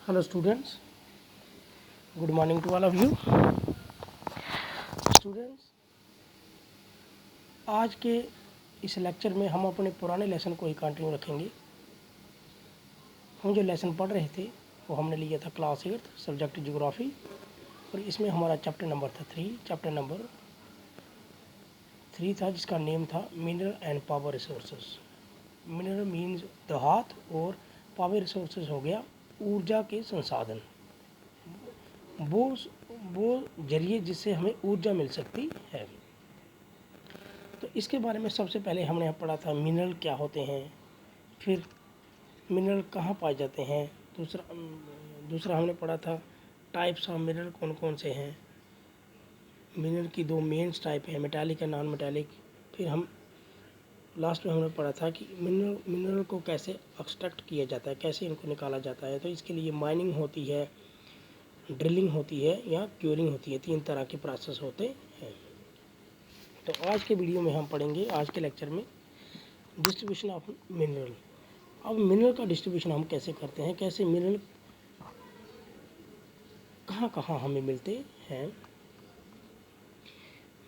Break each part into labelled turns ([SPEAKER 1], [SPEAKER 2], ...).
[SPEAKER 1] Hello students, good morning to all of you. Students, आज के इस लेक्चर में हम अपने पुराने लेसन को ही कंटिन्यू रखेंगे। हम जो लेसन पढ़ रहे थे वो हमने लिया था क्लास 8 सब्जेक्ट ज्योग्राफी, और इसमें हमारा चैप्टर नंबर था 3 था, जिसका नेम था mineral and power resources. Mineral means धात और पावर रिसोर्सेज हो गया ऊर्जा के संसाधन, वो जरिए जिससे हमें ऊर्जा मिल सकती है। तो इसके बारे में सबसे पहले हमने पढ़ा था मिनरल क्या होते हैं, फिर मिनरल कहाँ पाए जाते हैं। दूसरा हमने पढ़ा था टाइप्स ऑफ मिनरल कौन कौन से हैं। मिनरल की दो मेन्स टाइप हैं, मेटालिक और नॉन मेटालिक। फिर हम लास्ट में हमने पढ़ा था कि मिनरल को कैसे एक्सट्रैक्ट किया जाता है, कैसे इनको निकाला जाता है। तो इसके लिए माइनिंग होती है, ड्रिलिंग होती है या क्यूरिंग होती है, 3 तरह के प्रोसेस होते हैं। तो आज के वीडियो में हम पढ़ेंगे, आज के लेक्चर में, डिस्ट्रीब्यूशन ऑफ मिनरल। अब मिनरल का डिस्ट्रीब्यूशन हम कैसे करते हैं, कैसे मिनरल कहाँ कहाँ हमें मिलते हैं।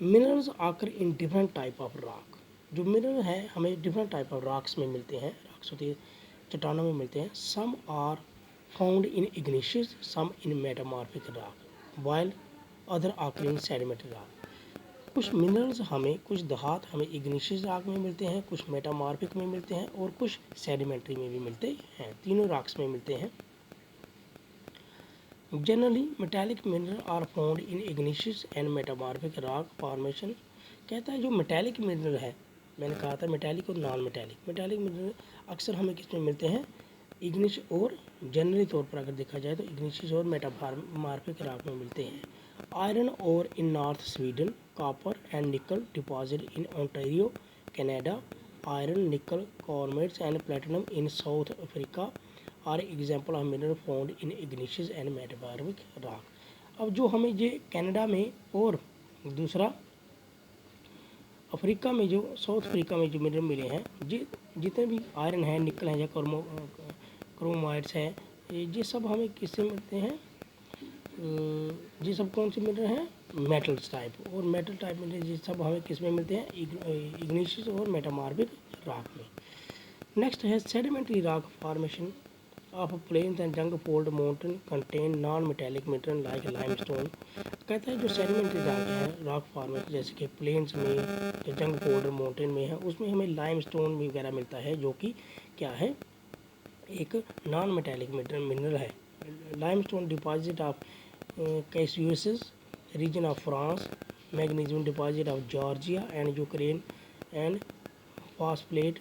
[SPEAKER 1] मिनरल्स आकर in different type of rock. जो मिनरल है हमें डिफरेंट टाइप ऑफ रॉक्स में मिलते हैं, रॉक्स होती है, चट्टानों में मिलते हैं। Some are found in igneous, some in metamorphic rock, while other occur in sedimentary rock. कुछ मिनरल्स हमें, कुछ धात हमें इग्निशियस रॉक में मिलते हैं, कुछ मेटामॉर्फिक में मिलते हैं और कुछ सेडिमेंट्री में भी मिलते हैं, तीनों रॉक्स में मिलते हैं। Generally metallic mineral are found in igneous and metamorphic rock formation. कहता है जो मेटालिक मिनरल है, मैंने कहा था मेटालिक और नॉन मेटालिक। मेटालिक मिनरल अक्सर हमें किस में मिलते हैं, इग्निश और जनरली तौर पर अगर देखा जाए तो इग्निशियस और मेटामॉर्फिक रॉक में मिलते हैं। आयरन और in north Sweden, copper and nickel deposit in Ontario Canada, iron nickel chromites and platinum in South Africa are example of mineral found in igneous and metamorphic rock. अब जो हमें ये Canada में और दूसरा अफ्रीका में, जो साउथ अफ्रीका में जो मिनरल मिले हैं, जितने भी आयरन है, निकल है या क्रोमाइड्स है, ये सब हमें किससे मिलते हैं, ये सब कौन से मिनरल हैं, मेटल्स टाइप। और मेटल टाइप मिनरल ये सब हमें किस में मिलते हैं, इग्निशियस और मेटामॉर्फिक रॉक में। नेक्स्ट है sedimentary rock formation of plains and young fold mountain contain non metallic mineral like limestone. कहता है जो सेडिमेंट्री रॉक है, रॉक फॉर्मेशन जैसे कि प्लेन्स में, जो जंग फोल्ड माउंटेन में है, उसमें हमें लाइमस्टोन वगैरह मिलता है, जो कि क्या है, एक नॉन मेटालिक मिनरल है। Limestone deposit of Causses region of France, magnesium deposit of Georgia and Ukraine and phosphate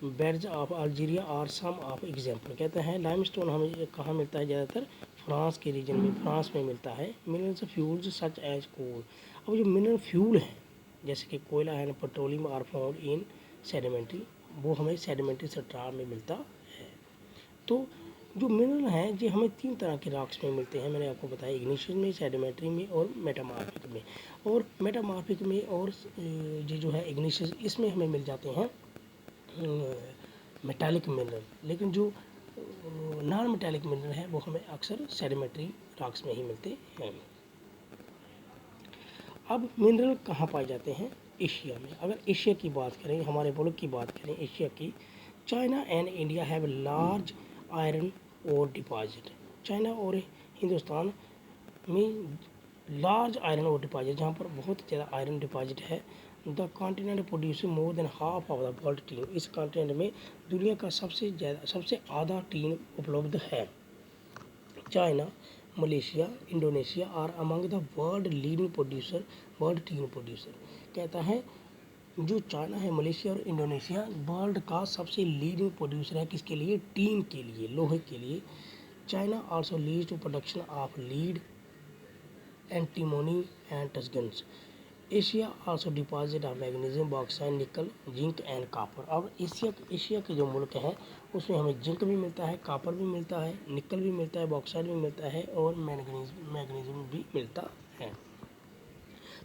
[SPEAKER 1] beds of Algeria are some of example. कहते हैं लाइमस्टोन हमें कहाँ मिलता है, ज़्यादातर फ्रांस के रीजन में, फ्रांस में मिलता है। Minerals fuels such as coal. अब जो मिनरल फ्यूल हैं जैसे कि कोयला है, petroleum are found in sedimentary, वो हमें सेडिमेंट्री स्ट्रटा में मिलता है। तो जो मिनरल हैं ये हमें 3 तरह के रॉक्स में मिलते हैं, मैंने आपको बताया, इग्निशियस में, सेडिमेंट्री में और मेटामॉर्फिक में। और मेटामॉर्फिक में और ये जो है इग्निशियस, इसमें हमें मिल जाते हैं मेटालिक मिनरल। लेकिन जो नॉन मेटालिक मिनरल है वो हमें अक्सर सेडिमेंट्री रॉक्स में ही मिलते हैं। अब मिनरल कहाँ पाए जाते हैं, एशिया में। अगर एशिया की बात करें, हमारे मुल्क की बात करें एशिया की, China and India have large iron और डिपॉजिट। चाइना और हिंदुस्तान में लार्ज आयरन और डिपॉजिट, जहाँ पर बहुत ज़्यादा आयरन डिपॉजिट है। The continent produce more than half of the world tin. इस कॉन्टिनेंट में दुनिया का सबसे आधा टीन उपलब्ध है। China, Malaysia, Indonesia are among the world leading producer, world tin producer. कहता है जो चाइना है, मलेशिया और इंडोनेशिया वर्ल्ड का सबसे लीडिंग प्रोड्यूसर है, किसके लिए, टीन के लिए, लोहे के लिए। China also leads to production of lead, antimony and tungstens. Asia also deposit of magnesium, bauxite, nickel, zinc and copper. अब एशिया के जो मुल्क हैं उसमें हमें जिंक भी मिलता है, कॉपर भी मिलता है, निकल भी मिलता है, बॉक्साइट भी मिलता है और मैग्नीशियम भी मिलता है।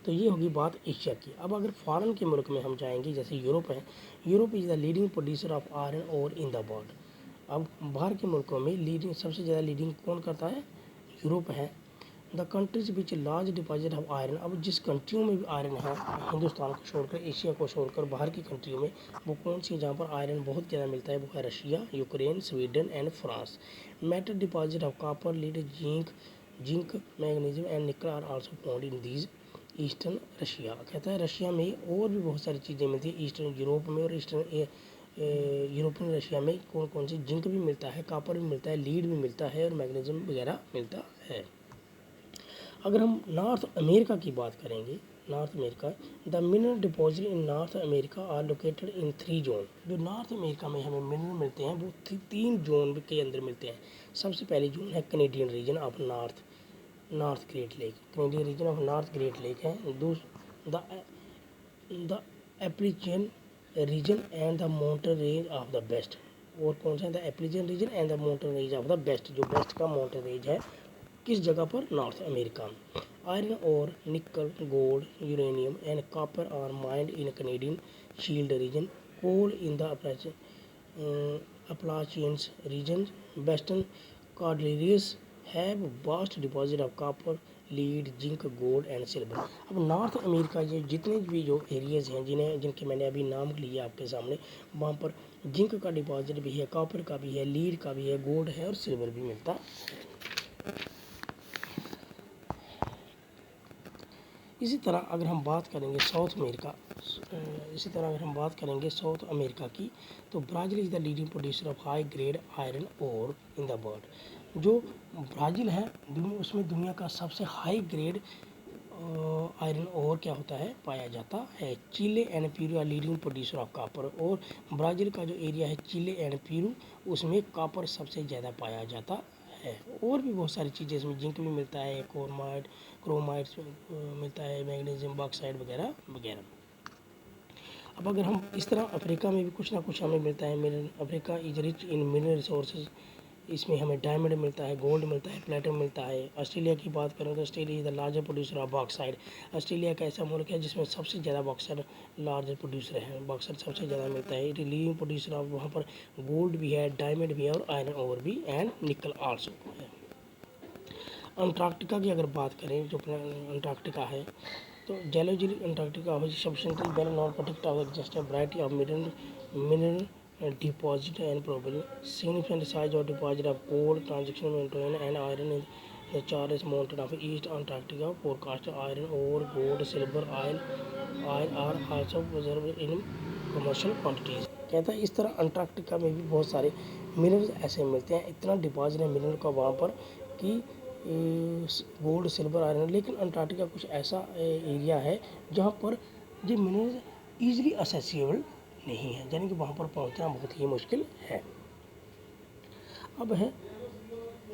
[SPEAKER 1] तो ये होगी बात एशिया की। अब अगर फॉरेन के मुल्क में हम जाएंगे, जैसे यूरोप है, Europe is the leading producer of iron और इन द वर्ल्ड। अब बाहर के मुल्कों में लीडिंग सबसे ज़्यादा लीडिंग कौन करता है? यूरोप है। The countries which large deposit of iron, अब जिस कंट्रियों में भी आयरन है हिंदुस्तान को छोड़कर, एशिया को छोड़कर बाहर की कंट्रियों में, वो कौन सी जहाँ पर आयरन बहुत ज़्यादा मिलता है? वो है Russia, Ukraine, Sweden and France. Metal deposit of copper, lead, zinc, magnesium and nickel are also found in these eastern Russia. कहता है रशिया में और भी बहुत सारी चीज़ें मिलती है ईस्टर्न यूरोप में, और ईस्टर्न यूरोपियन रशिया में कौन कौन सी? जिंक भी मिलता है, कॉपर भी मिलता है, लीड भी मिलता है और मैग्नीशियम वगैरह मिलता है। अगर हम नॉर्थ अमेरिका की बात करेंगे, north America, the mineral deposit in north America are located in 3 zone. जो नॉर्थ अमेरिका में हमें मिनरल मिलते हैं वो 3 जोन के अंदर मिलते हैं। सबसे पहली जोन है Canadian region of north Great Lake, Canadian region of north Great Lake है। The Appalachian region and the mountain range of the west, और कौन सा है? The Appalachian region and the mountain range of the west, जो west का mountain range है किस जगह पर? नॉर्थ अमेरिका में। आयरन और nickel, gold, uranium and copper are mined in Canadian shield region, coal in the Appalachians region, western Cordilleras have vast deposit of copper, lead, zinc, gold and silver. अब North America ये जितने भी जो areas हैं जिनके मैंने अभी नाम लिए आपके सामने, वहाँ पर जिंक का डिपॉजिट भी है, कॉपर का भी है, लीड का भी है, गोल्ड है और सिल्वर भी मिलता है। इसी तरह अगर हम बात करेंगे साउथ अमेरिका की, तो Brazil is the leading producer of high grade iron ore in the world. जो ब्राज़ील है उसमें दुनिया का सबसे हाई ग्रेड आयरन ओर क्या होता है? पाया जाता है। Chile and Peru are leading producer of copper, और ब्राज़ील का जो एरिया है चिले एंड पेरू, उसमें कॉपर सबसे ज़्यादा पाया जाता है। और भी बहुत सारी चीज़ें, इसमें जिंक भी मिलता है, क्रोमाइट मिलता है, मैग्नीशियम, बॉक्साइट वगैरह वगैरह। अब अगर हम इस तरह अफ्रीका में भी कुछ ना कुछ हमें मिलता है mineral. Africa is rich in mineral resources, इसमें हमें डायमंड मिलता है, गोल्ड मिलता है, प्लेटिनम मिलता है। ऑस्ट्रेलिया की बात करें तो Australia is the largest producer of bauxite. Australia का ऐसा मुल्क है जिसमें सबसे ज़्यादा बॉक्साइट लार्जेस्ट प्रोड्यूसर है, बॉक्साइट सबसे ज़्यादा मिलता है। इट लीडिंग प्रोड्यूसर ऑफ, वहाँ पर गोल्ड भी है, डायमंड भी है और आयरन ओर भी एंड निकल आल्सो है। अंटार्कटिका की अगर बात करें, जो अपना अंटार्कटिका है, तो geologically Antarctica substantial well known protect of just a variety of mineral deposit and probable significant size of deposit of coal, transition membrane and iron in the Charles Mountain of East Antarctica. Forecast iron ore, gold, silver, oil are also preserved in commercial quantities. कहता है इस तरह Antarctica में भी बहुत सारे minerals ऐसे मिलते हैं, इतना डिपॉजिट है मिनरल का वहाँ पर कि गोल्ड, सिल्वर, आयरन। लेकिन अंटार्कटिका कुछ ऐसा एरिया है जहाँ पर ये मिनरल्स ईजिली असेसिबल नहीं है, यानी कि वहाँ पर पहुँचना बहुत ही मुश्किल है। अब है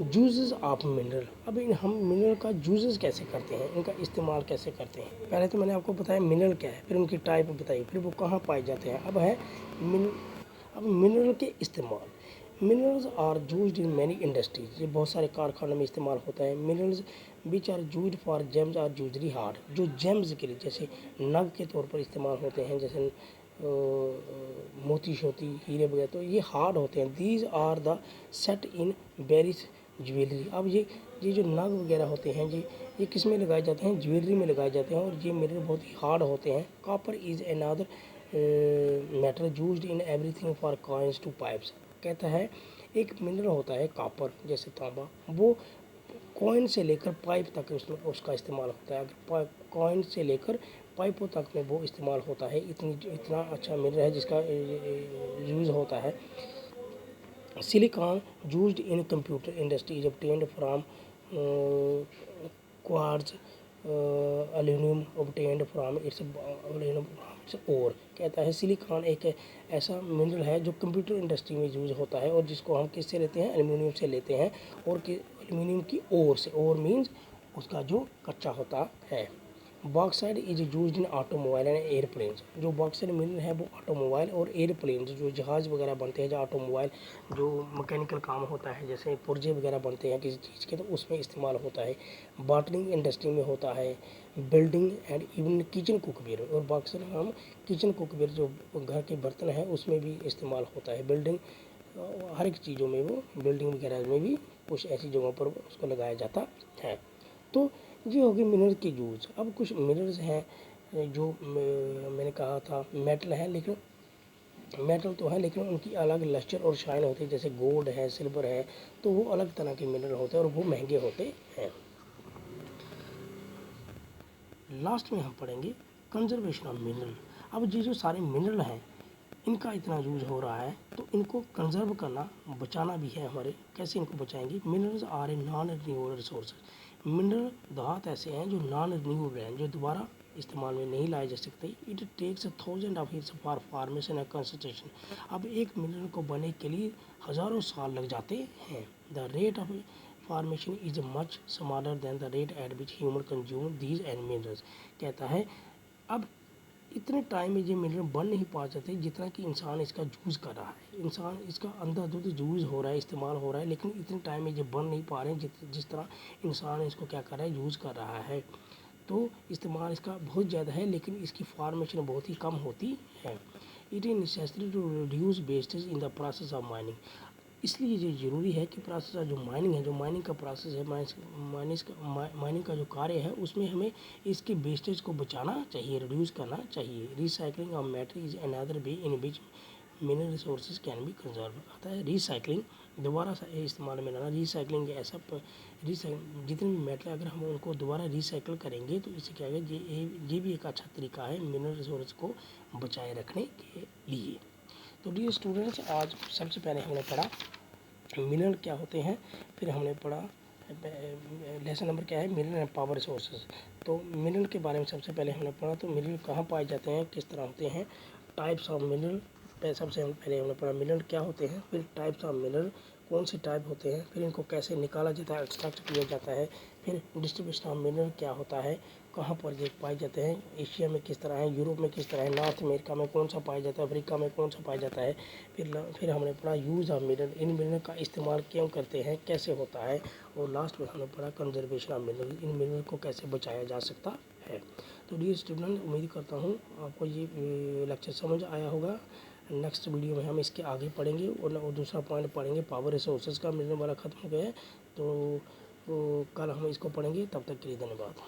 [SPEAKER 1] जूसेस ऑफ मिनरल। अब हम मिनरल का जूसेस कैसे करते हैं, इनका इस्तेमाल कैसे करते हैं? पहले तो मैंने आपको बताया मिनरल क्या है, फिर उनकी टाइप बताई, फिर वो कहाँ पाए जाते हैं। अब है मिनरल के इस्तेमाल। Minerals are used in many industries, ये बहुत सारे कारखानों में इस्तेमाल होता है। Minerals which are used for gems are usually hard, जो जेम्स के लिए जैसे नग के तौर पर इस्तेमाल होते हैं, जैसे मोती शोती, हीरे वगैरह, तो ये हार्ड होते हैं। These are the set in various jewellery. अब ये जो नग वगैरह होते हैं ये किस में लगाए जाते हैं? ज्वेलरी में लगाए जाते हैं, और ये मिनरल बहुत ही हार्ड होते हैं। Copper is another metal used in everything for coins to pipes. कहता है एक मिनरल होता है कॉपर, जैसे तांबा, वो कॉइन से लेकर पाइप तक उसमें उसका इस्तेमाल होता है। अगर कॉइन से लेकर पाइपों तक में वो इस्तेमाल होता है। इतना अच्छा मिनरल है जिसका यूज़ होता है। Silicon used in computer industry is obtained from quartz, aluminium obtained from its ore. कहता है सिलिकॉन एक ऐसा मिनरल है जो कंप्यूटर इंडस्ट्री में यूज़ होता है, और जिसको हम किससे लेते हैं? एल्यूमिनियम से लेते हैं, और एल्यूमिनियम की ओर से। ओर मीन्स उसका जो कच्चा होता है। Bauxite is used in automobile and airplanes. जो बॉक्साइड मिनरल है वो ऑटोमोबाइल और एयरप्लेन, जो जहाज़ वगैरह बनते हैं, जो ऑटोमोबाइल जो मैकेनिकल काम होता है, जैसे पुर्जे वगैरह बनते हैं किसी चीज़ के, तो उसमें इस्तेमाल होता है। बॉटलिंग इंडस्ट्री में होता है, building and even kitchen cookware. और बॉक्साइड हम किचन कुकवेयर जो घर के बर्तन हैं उसमें भी इस्तेमाल होता है। बिल्डिंग हर एक चीज़ों में वो बिल्डिंग वगैरह में भी कुछ ऐसी जगहों पर उसको लगाया जाता है। तो ये होगी मिनरल की यूज़। अब कुछ मिनरल्स हैं जो मैंने कहा था मेटल है, लेकिन मेटल तो है लेकिन उनकी अलग लस्टर और शाइन होती है, जैसे गोल्ड है, सिल्वर है, तो वो अलग तरह के मिनरल होते हैं और वो महंगे होते हैं। लास्ट में हम पढ़ेंगे कंजर्वेशन ऑफ मिनरल। अब ये जो सारे मिनरल हैं इनका इतना यूज हो रहा है तो इनको कंजर्व करना, बचाना भी है हमारे। कैसे इनको बचाएंगे? Minerals are a non renewable resource. Mineral धात ऐसे हैं जो नॉन रिन्यूएबल हैं, जो दोबारा इस्तेमाल में नहीं लाए जा सकते। It takes 1000 of years for formation and concentration. अब एक मिनरल को बनने के लिए हज़ारों साल लग जाते हैं। The rate of formation is much smaller than the rate at which human consume these and minerals. कहता है अब इतने टाइम में ये मिनरल बन नहीं पा जाते जितना कि इंसान इसका यूज़ कर रहा है। इंसान इसका अंधाधुंध यूज़ हो रहा है, इस्तेमाल हो रहा है, लेकिन इतने टाइम में ये बन नहीं पा रहे हैं जिस तरह इंसान इसको क्या कर रहा है, यूज़ कर रहा है। तो इस्तेमाल इसका बहुत ज़्यादा है लेकिन इसकी फॉर्मेशन बहुत ही कम होती है। It is necessary to reduce wastage in the process of mining. इसलिए ये ज़रूरी है कि प्रोसेस जो माइनिंग है, जो माइनिंग का प्रोसेस है, माइनिंग का जो कार्य है उसमें हमें इसके वेस्टेज को बचाना चाहिए, रिड्यूस करना चाहिए। Recycling of matter is another way in which mineral resources can be conserve. आता है रिसाइकलिंग, दोबारा इस्तेमाल में लाना। रिसाइकलिंग ऐसा जितने भी मेटल अगर हम उनको दोबारा रिसाइकल करेंगे तो इससे क्या है, ये भी एक अच्छा तरीका है मिनरल रिसोर्स को बचाए रखने के लिए। तो डियर स्टूडेंट्स, आज सबसे पहले हमने पढ़ा मिनरल क्या होते हैं, फिर हमने पढ़ा लेसन नंबर क्या है, मिनरल एंड पावर रिसोर्सेज। तो मिनरल के बारे में सबसे पहले हमने पढ़ा, तो मिनरल कहाँ पाए जाते हैं, किस तरह होते हैं, टाइप्स ऑफ मिनरल। सबसे पहले हमने पढ़ा मिनरल क्या होते हैं, फिर टाइप्स ऑफ मिनरल कौन से टाइप होते हैं, फिर इनको कैसे निकाला जाता है, एक्सट्रैक्ट किया जाता है, फिर डिस्ट्रीब्यूशन ऑफ मिनरल क्या होता है, कहाँ पर ये पाए जाते हैं, एशिया में किस तरह है, यूरोप में किस तरह है, नॉर्थ अमेरिका में कौन सा पाया जाता है, अफ्रीका में कौन सा पाया जाता है। फिर हमने पढ़ा use of mineral, in mineral का इस्तेमाल क्यों करते हैं, कैसे होता है, और लास्ट में हमने पढ़ा conservation of mineral, in mineral को कैसे बचाया जा सकता है। तो डियर स्टूडेंट, उम्मीद करता हूँ आपको ये लेक्चर समझ आया होगा। नेक्स्ट वीडियो में हम इसके आगे पढ़ेंगे और दूसरा पॉइंट पढ़ेंगे पावर रिसोर्सेज का। मिनरल वाला ख़त्म हो गया है तो कल हम इसको पढ़ेंगे। तब तक के लिए धन्यवाद।